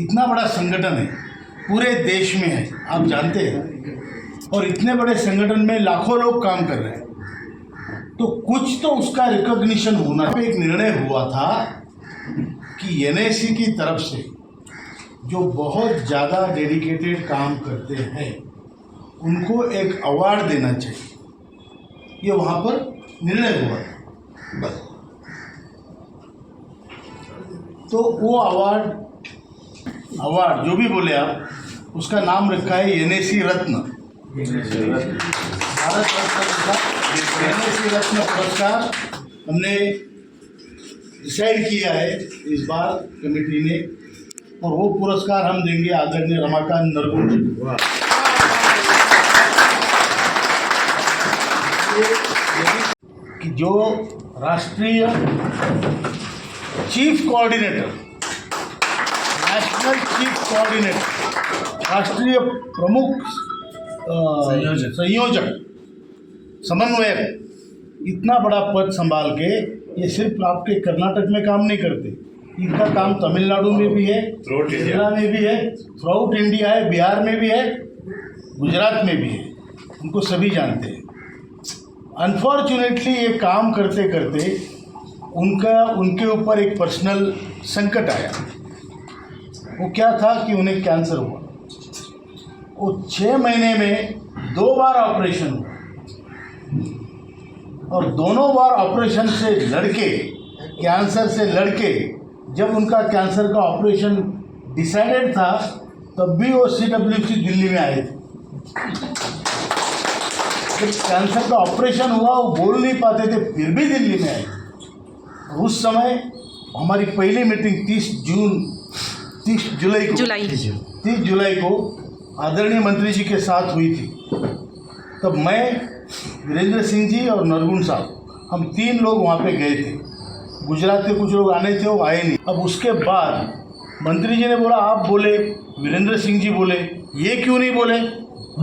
इतना बड़ा संगठन है, पूरे देश में है, आप जानते हैं, और इतने बड़े संगठन में लाखों लोग काम कर रहे हैं, तो कुछ तो उसका रिकॉग्निशन होना। एक निर्णय हुआ था कि एनआईसी की तरफ से जो बहुत ज़्यादा डेडिकेटेड काम करते हैं उनको एक अवार्ड देना चाहिए, ये वहाँ पर निर्णय हुआ था बस। तो वो अवार्ड जो भी बोले आप, उसका नाम रखा है एनआईसी रत्न, भारत रत्न का एनआईसी रत्न पुरस्कार हमने डिसाइड किया है इस बार कमेटी ने, और वो पुरस्कार हम देंगे आदरणीय रमाकांत नरगुण जी को। कि जो राष्ट्रीय chief coordinator, national chief coordinator, राष्ट्रीय प्रमुख संयोजक, समन्वयक, इतना बड़ा पद संभाल के ये सिर्फ आपके कर्नाटक में काम नहीं करते, इनका काम तमिलनाडु में भी है, केरला में भी है, थ्रू इंडिया है, बिहार में भी है, गुजरात में भी है, उनको सभी जानते हैं। अनफॉर्चुनेटली ये काम करते करते उनके ऊपर एक पर्सनल संकट आया। वो क्या था कि उन्हें कैंसर हुआ। वो 6 महीने में 2 बार ऑपरेशन हुआ, और दोनों बार ऑपरेशन से लड़के, कैंसर से लड़के, जब उनका कैंसर का ऑपरेशन डिसाइडेड था तब भी वो CWC दिल्ली में आए थे। जब कैंसर का ऑपरेशन हुआ वो बोल नहीं पाते थे, फिर भी दिल्ली में आए। उस समय हमारी पहली मीटिंग 30 जुलाई को आदरणीय मंत्री जी के साथ हुई थी। तब मैं, वीरेंद्र सिंह जी और नरगुण साहब, हम 3 लोग वहाँ पे गए थे। गुजरात के कुछ लोग आने थे, वो आए नहीं। अब उसके बाद मंत्री जी ने बोला आप बोले, वीरेंद्र सिंह जी बोले, ये क्यों नहीं बोले?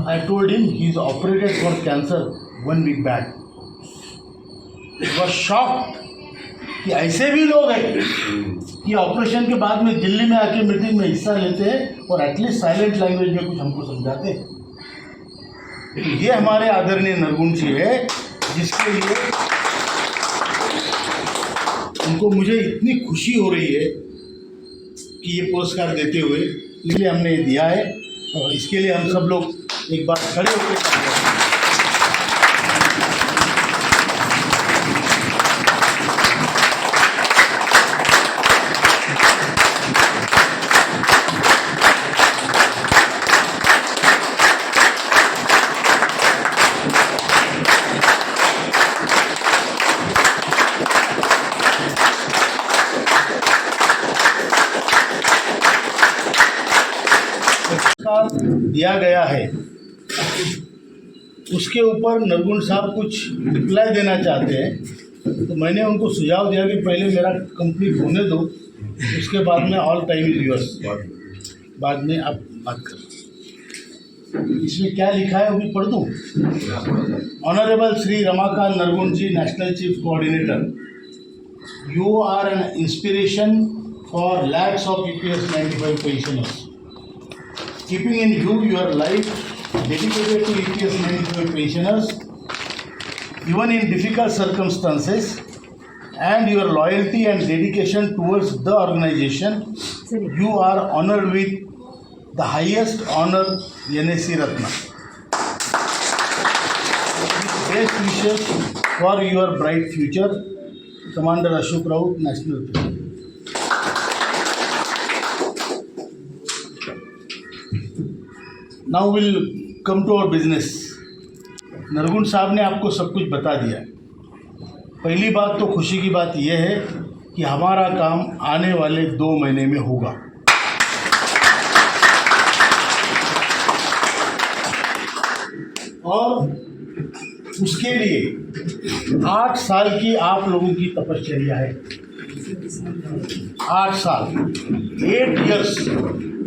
I told him he is operated for cancer 1 week back. He was shocked कि ऐसे भी लोग हैं कि ऑपरेशन के बाद में दिल्ली में आके मीटिंग में हिस्सा लेते हैं और एटलीस्ट साइलेंट लैंग्वेज में कुछ हमको समझाते हैं। तो ये हमारे आदरणीय नरगुण जी है, जिसके लिए उनको मुझे इतनी खुशी हो रही है कि ये पुरस्कार देते हुए, इसलिए हमने दिया है, और इसके लिए हम सब लोग एक बार खड़े होकर दिया गया है। उसके ऊपर नरगुण साहब कुछ रिप्लाई देना चाहते हैं, तो मैंने उनको सुझाव दिया कि पहले मेरा कंप्लीट होने दो, उसके बाद में ऑल टाइम इज योर्स, बाद में आप बात करें। इसमें क्या लिखा है वो भी पढ़ दूँ? Honourable Shri Ramakant Nargun ji, national chief coordinator, you are an inspiration for lakhs of EPS 95 pensioners. Keeping in view your life dedicated to EPS 95 pensioners, even in difficult circumstances, and your loyalty and dedication towards the organization, you are honored with the highest honor, NAC Ratna. Best wishes for your bright future, Commander Ashok Raut, National President. Now we'll come to our business. नरगुण साहब ने आपको सब कुछ बता दिया। पहली बात तो खुशी की बात यह है कि हमारा काम आने वाले 2 महीने में होगा। और उसके लिए 8 साल की आप लोगों की तपश्चर्या है। 8 साल, 8 years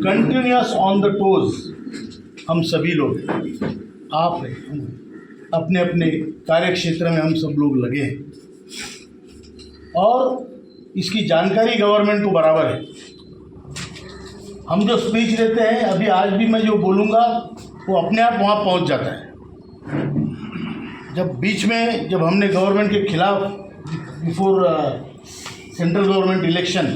continuous on the toes. हम सभी लोग, आप अपने अपने कार्य क्षेत्र में हम सब लोग लगे हैं, और इसकी जानकारी गवर्नमेंट को बराबर है। हम जो स्पीच देते हैं, अभी आज भी मैं जो बोलूँगा वो अपने आप वहाँ पहुँच जाता है। जब बीच में जब हमने गवर्नमेंट के खिलाफ बिफोर सेंट्रल गवर्नमेंट इलेक्शन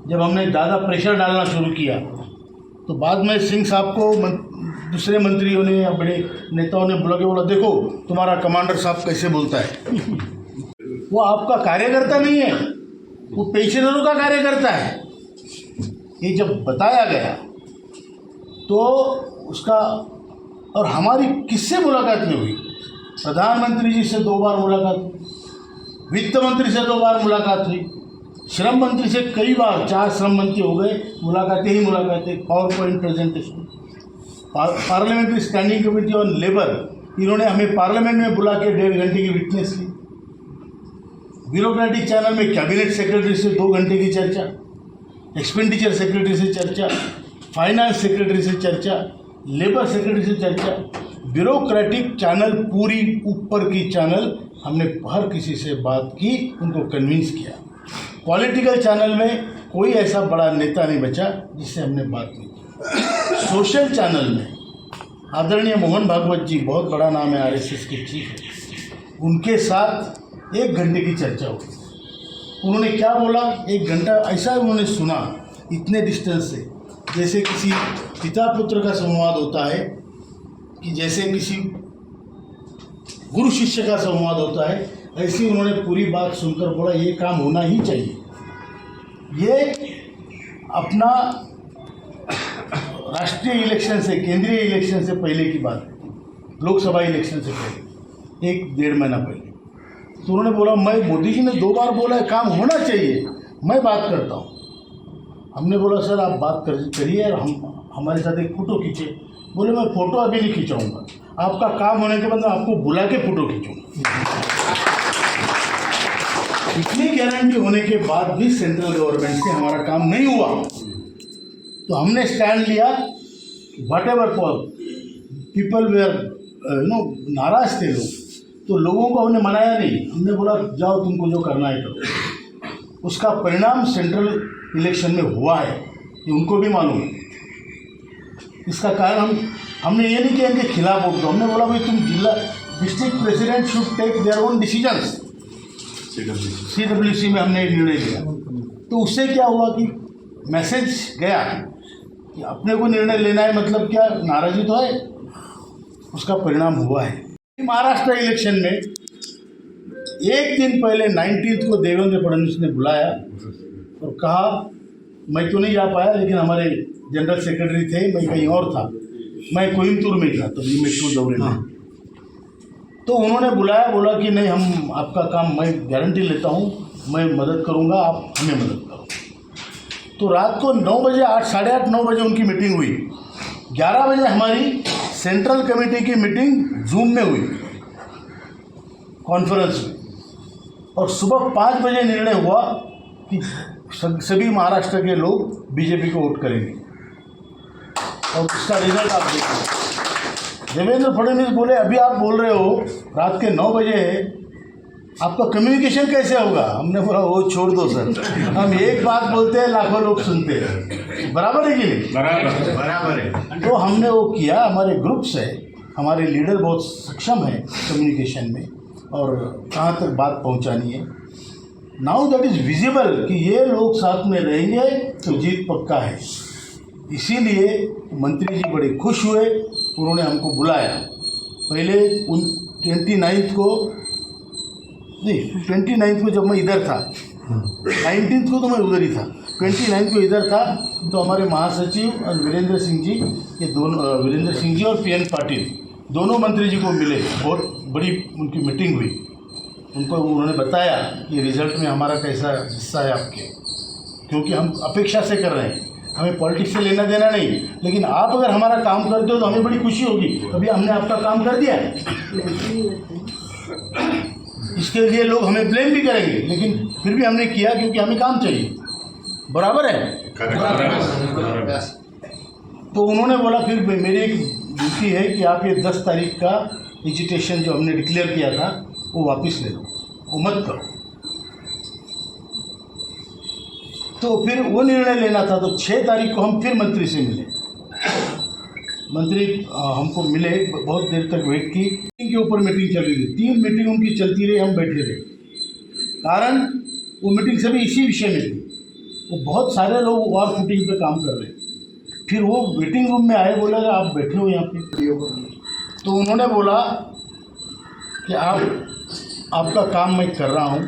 जब हमने ज़्यादा प्रेशर डालना शुरू किया, तो बाद में सिंह साहब को दूसरे मंत्रियों ने या बड़े नेताओं ने बुला के बोला, देखो तुम्हारा कमांडर साहब कैसे बोलता है। वो आपका कार्यकर्ता नहीं है, वो पेंशनरों का कार्यकर्ता है। ये जब बताया गया तो उसका, और हमारी किससे मुलाकात नहीं हुई? प्रधानमंत्री जी से 2 बार मुलाकात हुई, वित्त मंत्री से 2 बार मुलाकात हुई, श्रम मंत्री से कई बार, 4 श्रम मंत्री हो गए, मुलाकातें ही मुलाकातें, power point presentation. Parliamentary standing committee on labour, इन्होंने हमें पार्लियामेंट में बुला के 1.5 घंटे की विटनेस ली। ब्यूरोक्रेटिक चैनल में कैबिनेट सेक्रेटरी से 2 घंटे की चर्चा, एक्सपेंडिचर सेक्रेटरी से चर्चा, फाइनेंस सेक्रेटरी से चर्चा, लेबर सेक्रेटरी से चर्चा। ब्यूरोक्रेटिक चैनल, पूरी ऊपर की चैनल, हमने हर किसी से बात की, उनको कन्विंस किया। पॉलिटिकल चैनल में कोई ऐसा बड़ा नेता नहीं बचा जिससे हमने बात नहीं की। सोशल चैनल में आदरणीय मोहन भागवत जी, बहुत बड़ा नाम है, आरएसएस के चीफ है, उनके साथ 1 घंटे की चर्चा हुई। उन्होंने क्या बोला, 1 घंटा ऐसा उन्होंने सुना, इतने डिस्टेंस से, जैसे किसी पिता पुत्र का संवाद होता है, कि जैसे किसी गुरु शिष्य का संवाद होता है, ऐसी उन्होंने पूरी बात सुनकर बोला ये काम होना ही चाहिए। ये अपना राष्ट्रीय इलेक्शन से, केंद्रीय इलेक्शन से पहले की बात है, लोकसभा इलेक्शन से पहले 1-1.5 महीना पहले। तो उन्होंने बोला, मैं, मोदी जी ने 2 बार बोला है काम होना चाहिए, मैं बात करता हूँ। हमने बोला सर आप बात करिए और हम हमारे साथ एक फ़ोटो खींचे। बोले मैं फ़ोटो अभी नहीं खिंचाऊँगा, आपका काम होने के बाद मैं आपको बुला के फ़ोटो खींचूँगा। इतनी गारंटी होने के बाद भी सेंट्रल गवर्नमेंट से हमारा काम नहीं हुआ, तो हमने स्टैंड लिया। वट एवर पीपल वेयर नाराज थे लोग, तो लोगों को हमने मनाया नहीं, हमने बोला जाओ तुमको जो करना है करो। उसका परिणाम सेंट्रल इलेक्शन में हुआ है, ये उनको भी मालूम है। इसका कारण हमने ये नहीं किया इनके खिलाफ वोट दो, हमने बोला भाई तुम जिला district president should take their own decisions. CWC में हमने निर्णय लिया, तो उससे क्या हुआ कि मैसेज गया कि अपने को निर्णय लेना है, मतलब क्या नाराज़गी तो है, उसका परिणाम हुआ है। महाराष्ट्र इलेक्शन में 1 दिन पहले 19 को देवेंद्र फडणवीस ने बुलाया और कहा, मैं तो नहीं जा पाया लेकिन हमारे जनरल सेक्रेटरी थे, मैं कहीं और था, मैं कोयम्बतूर में था तभी मेट्रो दौरे में, तो उन्होंने बुलाया, बोला कि नहीं हम आपका काम, मैं गारंटी लेता हूँ, मैं मदद करूँगा, आप हमें मदद करो। तो रात को 9 बजे, 8, साढ़े 8, 9 बजे उनकी मीटिंग हुई। 11 बजे हमारी सेंट्रल कमेटी की मीटिंग जूम में हुई, कॉन्फ्रेंस में, और सुबह 5 बजे निर्णय हुआ कि सभी महाराष्ट्र के लोग बीजेपी को वोट करेंगे। और उसका रिजल्ट आप देखिए, देवेंद्र फडणवीस बोले अभी आप बोल रहे हो रात के 9 बजे है, आपका कम्युनिकेशन कैसे होगा? हमने बोला वो छोड़ दो सर, हम एक बात बोलते हैं लाखों लोग सुनते हैं, बराबर है कि नहीं? बराबर है। तो हमने वो किया, हमारे ग्रुप से, हमारे लीडर बहुत सक्षम है कम्युनिकेशन में और कहाँ तक बात पहुँचानी है। नाउ दैट इज़ विजिबल कि ये लोग साथ में रहेंगे तो जीत पक्का है। इसीलिए मंत्री जी बड़े खुश हुए, उन्होंने हमको बुलाया। पहले 29 को नहीं, 29 को जब मैं इधर था, 19 को तो मैं उधर ही था, 29 को इधर था, तो हमारे महासचिव और वीरेंद्र सिंह जी, ये दोनों, वीरेंद्र सिंह जी और PN पाटिल दोनों मंत्री जी को मिले, बहुत बड़ी उनकी मीटिंग हुई। उनको उन्होंने बताया कि रिजल्ट में हमारा कैसा हिस्सा है आपके, क्योंकि हम अपेक्षा से कर रहे हैं, हमें पॉलिटिक्स से लेना देना नहीं, लेकिन आप अगर हमारा काम करते हो तो हमें बड़ी खुशी होगी। अभी हमने आपका काम कर दिया है, इसके लिए लोग हमें ब्लेम भी करेंगे, लेकिन फिर भी हमने किया क्योंकि हमें काम चाहिए, बराबर है। तो उन्होंने बोला फिर मेरी एक ड्यूटी है कि आप ये 10 तारीख का एजिटेशन जो हमने डिक्लेयर किया था वो वापस ले लो, वो मत करो। तो फिर वो निर्णय लेना था। तो 6 तारीख को हम फिर मंत्री से मिले। मंत्री हमको मिले, बहुत देर तक वेट की, के ऊपर मीटिंग चल रही थी। 3 मीटिंग उनकी चलती रही, हम बैठे रहे। कारण वो मीटिंग सभी इसी विषय में थी। वो बहुत सारे लोग वॉर फुटिंग पे काम कर रहे हैं। फिर वो वेटिंग रूम में आए, बोला आप बैठे हो यहाँ पे। तो उन्होंने बोला कि आपका काम मैं कर रहा हूँ।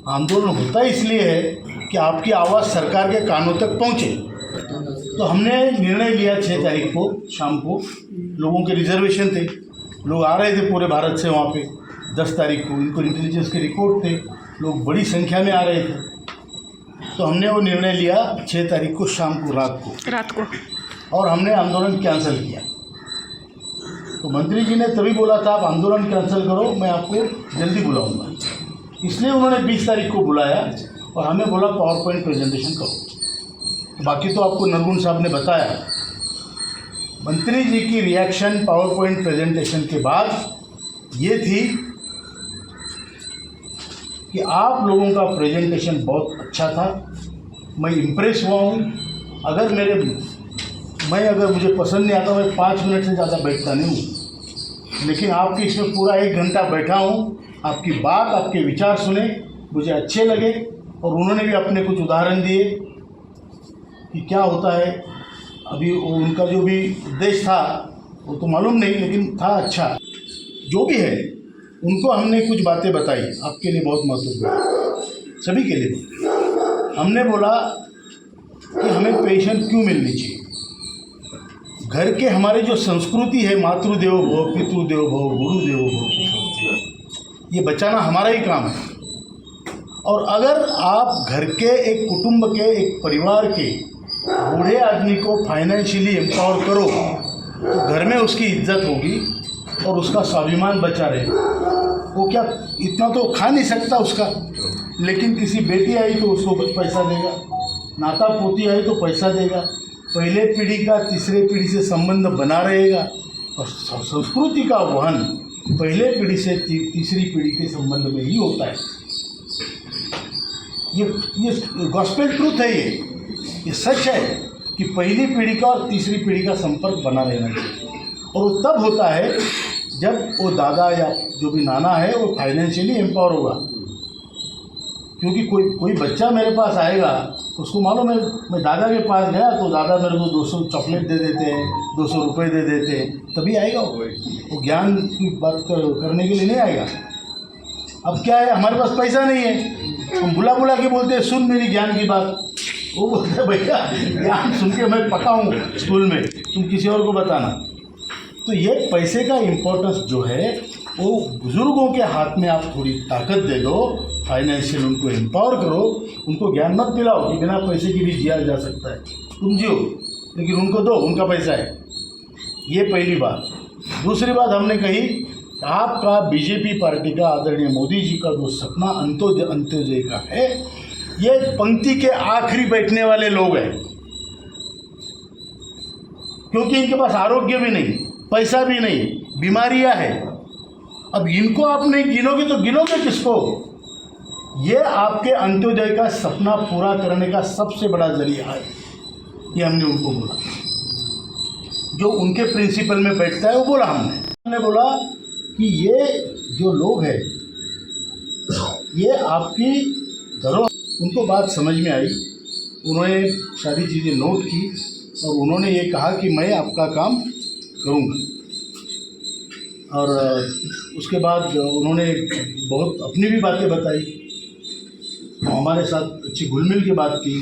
आंदोलन होता इसलिए है कि आपकी आवाज़ सरकार के कानों तक पहुँचे। तो हमने निर्णय लिया 6 तारीख को शाम को, लोगों के रिजर्वेशन थे, लोग आ रहे थे पूरे भारत से वहाँ पे। 10 तारीख को इनको इंटेलिजेंस के रिपोर्ट थे, लोग बड़ी संख्या में आ रहे थे। तो हमने वो निर्णय लिया 6 तारीख को शाम को, रात को, और हमने आंदोलन कैंसिल किया। तो मंत्री जी ने तभी बोला था आप आंदोलन कैंसिल करो, मैं आपको जल्दी बुलाऊंगा। इसलिए उन्होंने 20 तारीख को बुलाया और हमें बोला पावर पॉइंट प्रेजेंटेशन करो। बाकी तो आपको नरगुन साहब ने बताया। मंत्री जी की रिएक्शन पावर पॉइंट प्रेजेंटेशन के बाद ये थी कि आप लोगों का प्रेजेंटेशन बहुत अच्छा था, मैं इम्प्रेस हुआ हूँ। अगर मुझे पसंद नहीं आता, मैं 5 मिनट से ज़्यादा बैठता नहीं हूँ, लेकिन आपके इसमें पूरा 1 घंटा बैठा हूँ। आपकी बात, आपके विचार सुने, मुझे अच्छे लगे। और उन्होंने भी अपने कुछ उदाहरण दिए कि क्या होता है। अभी उनका जो भी उद्देश्य था वो तो मालूम नहीं, लेकिन था अच्छा। जो भी है, उनको हमने कुछ बातें बताई, आपके लिए बहुत महत्वपूर्ण, सभी के लिए। हमने बोला कि हमें पेंशन क्यों मिलनी चाहिए। घर के हमारे जो संस्कृति है, मातृदेवो भव, पितृदेवो भव, गुरुदेवो भव, ये बचाना हमारा ही काम है। और अगर आप घर के एक कुटुंब के, एक परिवार के बूढ़े आदमी को फाइनेंशियली एम्पावर करो तो घर में उसकी इज्जत होगी और उसका स्वाभिमान बचा रहेगा। वो क्या इतना तो खा नहीं सकता उसका, लेकिन किसी बेटी आई तो उसको कुछ पैसा देगा, नाता पोती आई तो पैसा देगा। पहले पीढ़ी का तीसरे पीढ़ी से संबंध बना रहेगा। और संस्कृति का वहन पहले पीढ़ी से तीसरी पीढ़ी के संबंध में ही होता है। ये गॉस्पेल ट्रूथ है। ये सच है कि पहली पीढ़ी का और तीसरी पीढ़ी का संपर्क बना रहना चाहिए। और वो तब होता है जब वो दादा या जो भी नाना है वो फाइनेंशियली एम्पावर होगा। क्योंकि कोई बच्चा मेरे पास आएगा, उसको मालूम है मैं दादा के पास गया तो दादा मेरे को 200 चॉकलेट दे देते हैं, 200 रुपये दे देते हैं, तभी आएगा वो ज्ञान की बात करने के लिए नहीं आएगा। अब क्या है, हमारे पास पैसा नहीं है, हम बुला के बोलते हैं सुन मेरी ज्ञान की बात। वो बोलते भैया ज्ञान सुन के मैं पका हूँ स्कूल में, तुम किसी और को बताना। तो ये पैसे का इम्पोर्टेंस जो है वो बुज़ुर्गों के हाथ में आप थोड़ी ताकत दे दो, फाइनेंशियल उनको एम्पावर करो। उनको ज्ञान मत दिलाओ कि बिना पैसे की भी जिया जा सकता है, तुम जियो, लेकिन उनको दो, उनका पैसा है। ये पहली बात। दूसरी बात हमने कही, आपका बीजेपी पार्टी का आदरणीय मोदी जी का जो सपना अंत्योदय का है, ये पंक्ति के आखिरी बैठने वाले लोग हैं, क्योंकि इनके पास आरोग्य भी नहीं, पैसा भी नहीं, बीमारियां हैं। अब इनको आप नहीं गिनोगे तो गिनोगे किसको? ये आपके अंत्योदय का सपना पूरा करने का सबसे बड़ा जरिया है। ये हमने उनको बोला, जो उनके प्रिंसिपल में बैठता है वो बोला। हमने बोला कि ये जो लोग हैं ये आपकी धरोहर। उनको बात समझ में आई, उन्होंने सारी चीज़ें नोट की और उन्होंने ये कहा कि मैं आपका काम करूँगा। और उसके बाद उन्होंने बहुत अपनी भी बातें बताई, हमारे साथ अच्छी घुल-मिल की बात की।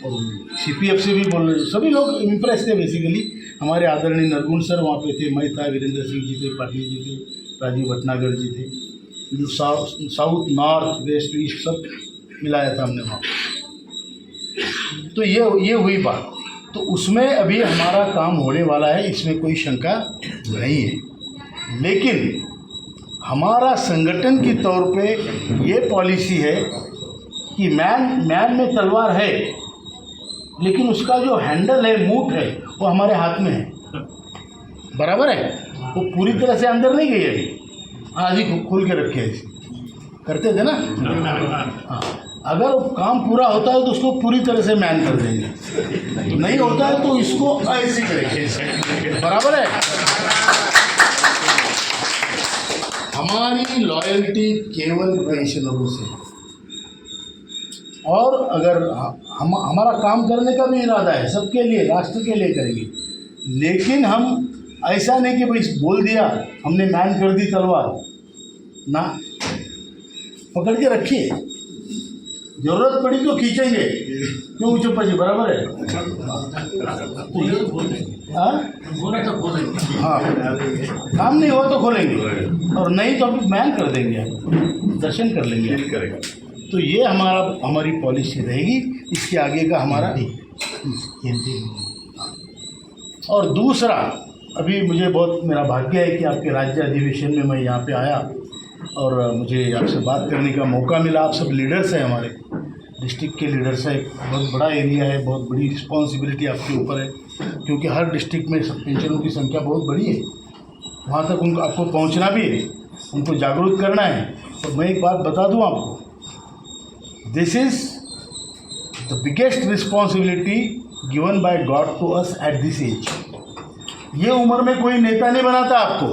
और CPF से भी बोल रहे, सभी लोग इम्प्रेस थे बेसिकली। हमारे आदरणीय नरगुन सर वहाँ पे थे, मैं था, वीरेंद्र सिंह जी थे, पाटिल जी थे, राजीव भटनागर जी थे। जो साउथ नॉर्थ वेस्ट ईस्ट सब मिलाया था हमने वहाँ। तो ये हुई बात। तो उसमें अभी हमारा काम होने वाला है, इसमें कोई शंका नहीं है। लेकिन हमारा संगठन की तौर पे ये पॉलिसी है कि मैन में तलवार है, लेकिन उसका जो हैंडल है, मूठ है, वो हमारे हाथ में है। बराबर है, वो पूरी तरह से अंदर नहीं गई अभी, आज ही खोल के रखे ऐसे करते थे ना। हाँ, अगर वो काम पूरा होता है तो उसको पूरी तरह से मैन कर देंगे, नहीं होता है तो इसको ऐसे करेंगे। बराबर है। हमारी लॉयल्टी केवल पेंशनरों से, और अगर हमारा काम करने का भी इरादा है, सबके लिए, राष्ट्र के लिए करेंगे, लेकिन हम ऐसा नहीं कि भाई बोल दिया हमने मैन कर दी तलवार ना, पकड़ के रखिए, जरूरत पड़ी तो खींचेंगे, क्यों चुप्पा जी, बराबर है। हाँ, काम नहीं हुआ तो खोलेंगे, और नहीं तो अभी मैन कर देंगे, दर्शन कर लेंगे। तो ये हमारी पॉलिसी रहेगी, इसके आगे का हमारा। और दूसरा, अभी मुझे बहुत मेरा भाग्य है कि आपके राज्य अधिवेशन में मैं यहाँ पे आया और मुझे आपसे बात करने का मौका मिला। आप सब लीडर्स हैं, हमारे डिस्ट्रिक्ट के लीडर्स हैं, बहुत बड़ा एरिया है, बहुत बड़ी रिस्पॉन्सिबिलिटी आपके ऊपर है, क्योंकि हर डिस्ट्रिक्ट में सब पेंशनरों की संख्या बहुत बड़ी है, वहाँ तक उनको आपको पहुँचना भी है, उनको जागरूक करना है। और मैं एक बात बता दूँ आपको, this is the biggest responsibility given by God to us at this age. ये उम्र में कोई नेता नहीं बनाता आपको।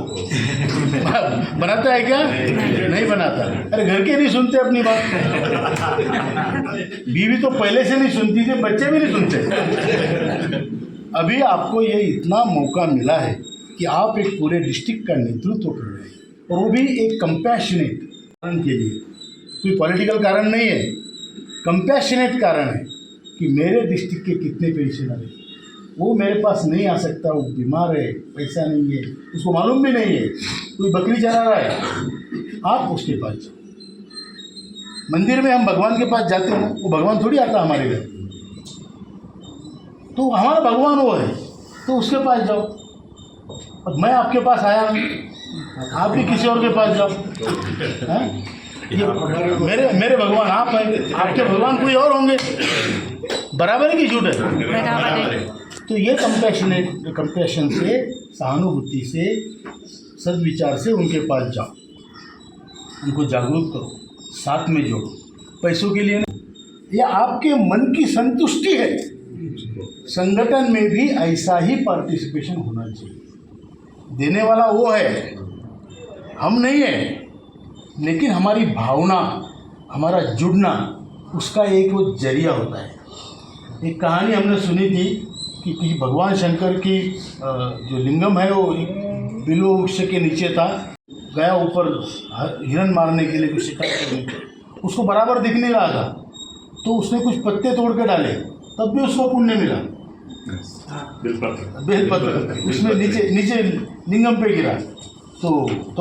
बनाता है क्या? नहीं बनाता। अरे घर के नहीं सुनते अपनी बात, बीवी तो पहले से नहीं सुनती थी, बच्चे भी नहीं सुनते। अभी आपको ये इतना मौका मिला है कि आप एक पूरे डिस्ट्रिक्ट का नेतृत्व कर रहे हैं, और वो भी एक कंपैशनेट कारण के लिए, कोई पॉलिटिकल कारण नहीं है, कंपैशनेट कारण है कि मेरे डिस्ट्रिक्ट के कितने पेंशनर हैं, वो मेरे पास नहीं आ सकता, वो बीमार है, पैसा नहीं है, उसको मालूम भी नहीं है, कोई बकरी चला रहा है, आप उसके पास जाओ। मंदिर में हम भगवान के पास जाते हैं, वो भगवान थोड़ी आता हमारे घर, तो हमारा भगवान वो है, तो उसके पास जाओ। अब मैं आपके पास आया, आप भी किसी और के पास जाओ। मेरे भगवान आप हैं, आपके भगवान कोई और होंगे, बराबर है कि झूठ है? तो ये कंपैशन से, सहानुभूति से, सद्विचार से उनके पास जाओ, उनको जागरूक करो, साथ में जोड़ो, पैसों के लिए नहीं। ये आपके मन की संतुष्टि है। संगठन में भी ऐसा ही पार्टिसिपेशन होना चाहिए। देने वाला वो है, हम नहीं है, लेकिन हमारी भावना, हमारा जुड़ना, उसका एक वो जरिया होता है। एक कहानी हमने सुनी थी कि भगवान शंकर की जो लिंगम है वो एक बिल्व वृक्ष के नीचे था, गया ऊपर हिरण मारने के लिए, कुछ शिकार करने के लिए, उसको बराबर दिख नहीं रहा था, तो उसने कुछ पत्ते तोड़ के डाले, तब भी उसको पुण्य मिला। बेलपत्र उसमें नीचे लिंगम पे गिरा, तो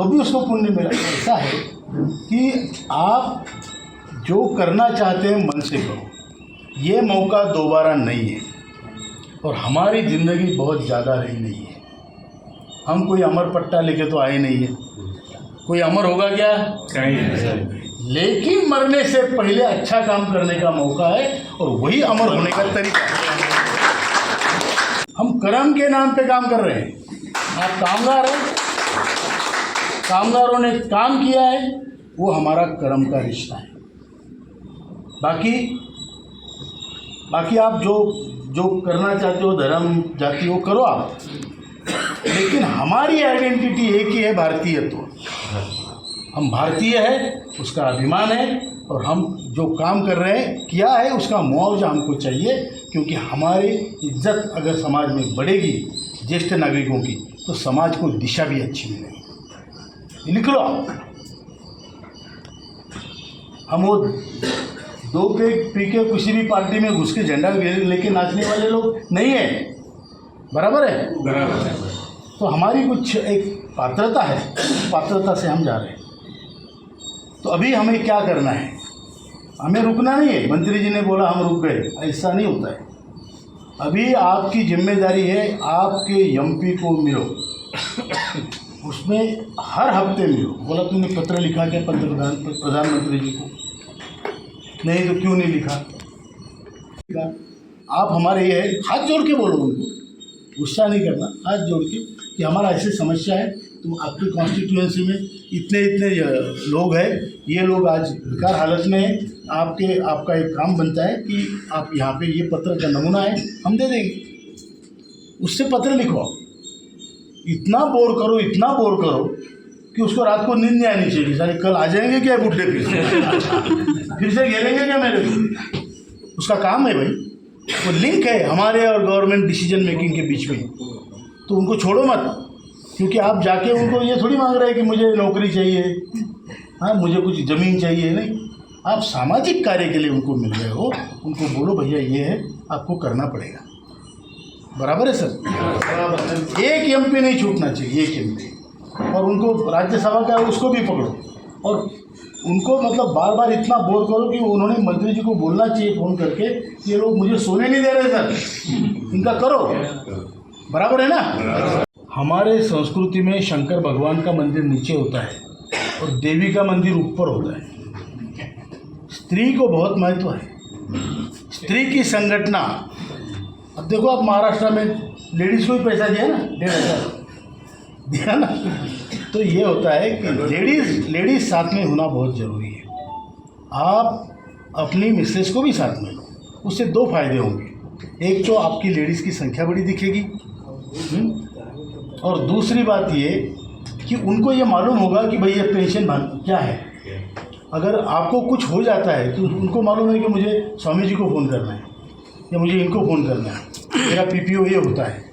भी उसको पुण्य मिला। ऐसा है कि आप जो करना चाहते हैं मन से करो, ये मौका दोबारा नहीं है, और हमारी ज़िंदगी बहुत ज़्यादा रही नहीं है। हम कोई अमर पट्टा लेके तो आए नहीं है, कोई अमर होगा क्या? कहीं। लेकिन मरने से पहले अच्छा काम करने का मौका है, और वही अमर होने का तरीका है। हम कर्म के नाम पे काम कर रहे हैं। आप कामगार हैं, कामगारों ने काम किया है, वो हमारा कर्म का रिश्ता है। बाकी आप जो करना चाहते हो, धर्म जाति वो करो आप, लेकिन हमारी आइडेंटिटी एक ही है, भारतीयत्व। हम भारतीय है, उसका अभिमान है, और हम जो काम कर रहे हैं, किया है, उसका मुआवजा हमको चाहिए, क्योंकि हमारी इज्जत अगर समाज में बढ़ेगी ज्येष्ठ नागरिकों की, तो समाज को दिशा भी अच्छी मिलेगी। लिख लो आप। हम वो दो पेग पी के किसी भी पार्टी में घुस के झंडा लेके नाचने वाले लोग नहीं है, बराबर है? बराबर है। तो हमारी कुछ एक पात्रता है, पात्रता से हम जा रहे हैं। तो अभी हमें क्या करना है? हमें रुकना नहीं है। मंत्री जी ने बोला हम रुक गए, ऐसा नहीं होता है। अभी आपकी जिम्मेदारी है, आपके एमपी को मिलो, उसमें हर हफ्ते मिलो। बोला तुमने पत्र लिखा क्या प्रधानमंत्री जी को? नहीं तो क्यों नहीं लिखा? आप हमारे ये हाथ जोड़ के बोलो उनको, गुस्सा नहीं करना, हाथ जोड़ के कि हमारा ऐसी समस्या है, तो आपकी कॉन्स्टिट्यूएंसी में इतने इतने लोग हैं, ये लोग आज बेकार हालत में हैं, आपका एक काम बनता है कि आप यहाँ पे ये पत्र का नमूना है हम दे देंगे, उससे पत्र लिखवाओ। इतना बोर करो कि उसको रात को नींद नहीं आनी चाहिए, सारे कल आ जाएंगे क्या बुढ़े फिर से घेरेंगे क्या मेरे को। उसका काम है भाई, वो लिंक है हमारे और गवर्नमेंट डिसीजन मेकिंग के बीच में, तो उनको छोड़ो मत, क्योंकि आप जाके उनको ये थोड़ी मांग रहे हैं कि मुझे नौकरी चाहिए, हाँ मुझे कुछ ज़मीन चाहिए, नहीं, आप सामाजिक कार्य के लिए उनको मिल रहे हो, उनको बोलो भैया ये है आपको करना पड़ेगा, बराबर है सर। एक एमपी नहीं छूटना चाहिए, एक एमपी, और उनको राज्यसभा का उसको भी पकड़ो, और उनको मतलब बार बार इतना बोर करो कि उन्होंने मंत्री जी को बोलना चाहिए फ़ोन करके, ये लोग मुझे सोने नहीं दे रहे सर, इनका करो, बराबर है ना। हमारे संस्कृति में शंकर भगवान का मंदिर नीचे होता है और देवी का मंदिर ऊपर होता है। स्त्री को बहुत महत्व है, स्त्री की संगठना। अब देखो आप महाराष्ट्र में लेडीज़ को ही पैसा दिया ना, 1,500 दिया ना, तो ये होता है कि लेडीज़ साथ में होना बहुत ज़रूरी है। आप अपनी मिसेस को भी साथ में लो, उससे 2 फायदे होंगे। एक तो आपकी लेडीज़ की संख्या बड़ी दिखेगी, और दूसरी बात ये कि उनको ये मालूम होगा कि भाई ये पेंशन क्या है। अगर आपको कुछ हो जाता है तो उनको मालूम है कि मुझे स्वामी जी को फ़ोन करना है या मुझे इनको फ़ोन करना है, मेरा पीपीओ ये होता है।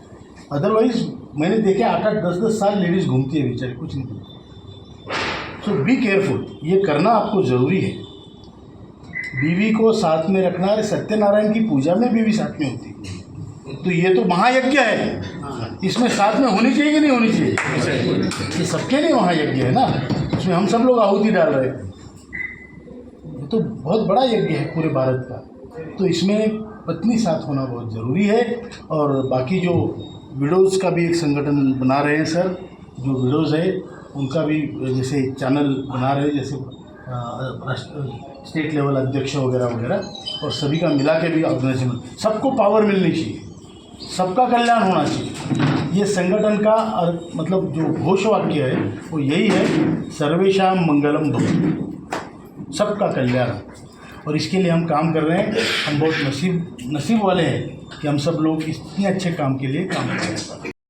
अदरवाइज़ मैंने देखे 8-8, 10-10 साल लेडीज़ घूमती है बेचारी, कुछ नहीं। सो बी केयरफुल, ये करना आपको ज़रूरी है। बीवी को साथ में रखना, अरे सत्यनारायण की पूजा में बीवी साथ में होती है, तो ये तो महायज्ञ है, इसमें साथ में होनी चाहिए कि नहीं होनी चाहिए? ये सबके लिए महायज्ञ है ना, इसमें हम सब लोग आहुति डाल रहे हैं, ये तो बहुत बड़ा यज्ञ है पूरे भारत का, तो इसमें पत्नी साथ होना बहुत ज़रूरी है। और बाकी जो विडोज़ का भी एक संगठन बना रहे हैं सर, जो विडोज़ है उनका भी जैसे चैनल बना रहे हैं, जैसे स्टेट लेवल अध्यक्ष वगैरह वगैरह, और सभी का मिला के भी ऑर्गेनाइजेशन, सबको पावर मिलनी चाहिए, सबका कल्याण होना चाहिए। ये संगठन का मतलब जो घोष वाक्य है वो यही है, सर्वेषां मंगलम भवतु, सबका कल्याण। और इसके लिए हम काम कर रहे हैं। हम बहुत नसीब वाले हैं कि हम सब लोग इतने अच्छे काम के लिए काम कर रहे हैं।